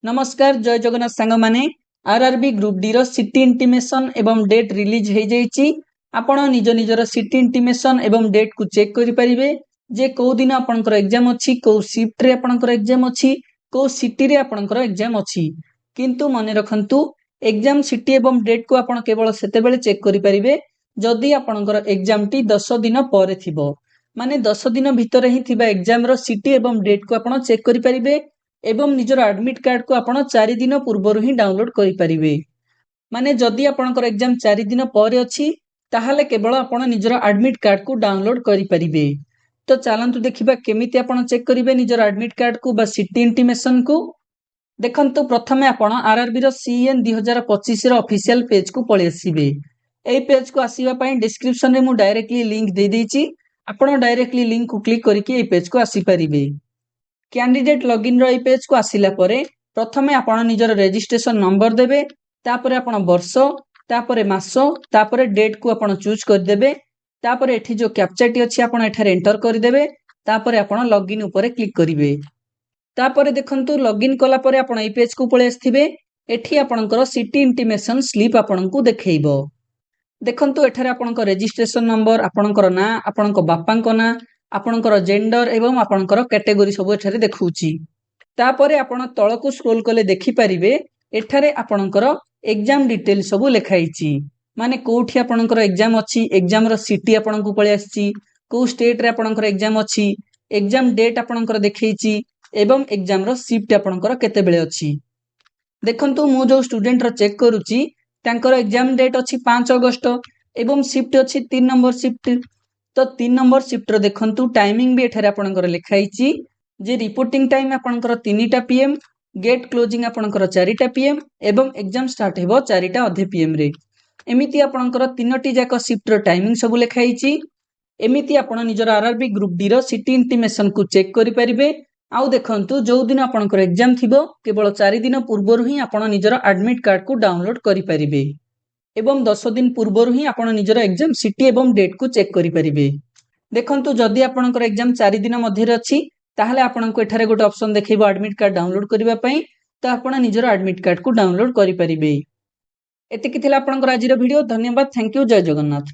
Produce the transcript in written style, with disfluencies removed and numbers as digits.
नमस्कार जय जगन्नाथ सांग माने आरआरबी ग्रुप डी रो सिटी इंटीमेशन एवं डेट रिलीज हो जाइए। आपण निज निजर सिटी इंटीमेशन एवं डेट को चेक करि परिबे जे को दिन आपनकर एग्जाम अछि, को शिफ्ट रे आपनकर एग्जाम अछि, को सिटी रे आपनकर एग्जाम अछि। किंतु मने रखंतु एग्जाम सिटी एवं डेट को आपण केवल सेते बेले चेक करि परिबे जदि आपनकर एग्जाम टी 10 दिन परे थिबो, माने 10 दिन भितर ही थिबा एग्जाम रो सिटी एवं डेट को आपण चेक करि परिबे एवं निजर एडमिट कार्ड को आपण 4 दिन पूर्वर ही डाउनलोड करि परिबे। माने जदि आपनकर एग्जाम 4 दिन परे अछि ताहाले केवल आपण निजर एडमिट कार्ड को डाउनलोड करि परिबे। तो चलंतु देखिबा केमिति आपण चेक करिवे निजर एडमिट कार्ड को बा सिटी इंटीमेशन को। देखंतु प्रथमे आपण आरआरबी रो सीएन 2025 रो ऑफिशियल पेज को पळे आसीबे। एई पेज को आसीबा पई डिस्क्रिप्शन रे मु डायरेक्टली लिंक दे देछि, आपण डायरेक्टली लिंक को क्लिक करके एई पेज को आसी परिबे। कैंडिडेट लॉगिन रो पेज को आसिला परे प्रथमे आपण निजर रजिस्ट्रेशन नंबर देबे, तापरे आपण वर्ष, तापरे मास, तापरे डेट को आपण चूज कर देबे, तापरे एठी जो कैप्चा टी अछि आपण एठारे एंटर कर देबे, तापरे आपण लॉगिन ऊपर क्लिक करिवे। तापरे देखंतु लॉगिन कला परे आपण ए पेज को पळे आस्थिबे। एठी आपणकर सिटी इंटीमेशन स्लिप आपणको देखैबो। देखंतु एठारे आपणकर रजिस्ट्रेशन नंबर, आपणकर ना, आपणको बापांको ना, आपणकर जेंडर एवं आपणकर कैटेगरी सब एठारे देखौची। तापरे आपण तळकु स्क्रॉल कले देखि परिबे एठारे आपणकर एग्जाम डिटेल सब लेखाइची, माने कोठी आपणकर एग्जाम अछि, एग्जाम रो सिटी आपणको पळे आछि, को स्टेट रे आपणकर एग्जाम अछि, एग्जाम डेट आपणकर देखैची एवं एग्जाम रो शिफ्ट आपणकर केते बेले अछि। देखंतु मु जो स्टूडेंट रो चेक करूची तांकर एग्जाम डेट अछि 5 अगस्त एवं शिफ्ट अछि 3 नंबर शिफ्ट। तो 3 नंबर शिफ्ट रो देखंतु टाइमिंग भी एठारे आपणकर लेखाइची जे रिपोर्टिंग टाइम आपणकर 3टा पीएम, गेट क्लोजिंग आपणकर 4टा पीएम एवं एग्जाम स्टार्ट हेबो 4टा अधे पीएम रे। एमिति आपणकर 3टी जाक शिफ्ट रो टाइमिंग सब लेखाइची। एमिति आपण निजर आरआरबी ग्रुप डी रो सिटी इंटीमेशन को चेक करि परिबे। आउ देखंतु जो दिन आपणकर एग्जाम थिबो केवल 4 दिन पूर्वर ही आपण निजर एडमिट कार्ड को डाउनलोड करि परिबे एवं 10 दिन पूर्वर ही आपण निजर एग्जाम सिटी एवं डेट को चेक करि परिबे। देखंतु जदि आपणकर एग्जाम 4 दिन मध्ये अछि ताहले आपणको एठारे गोटे ऑप्शन देखैबो एडमिट कार्ड डाउनलोड करिबा पई, तो आपण निजर एडमिट कार्ड को डाउनलोड करि परिबे। एतिकि थिला आपणकर आजिर वीडियो। धन्यवाद, थैंक यू, जय जगन्नाथ।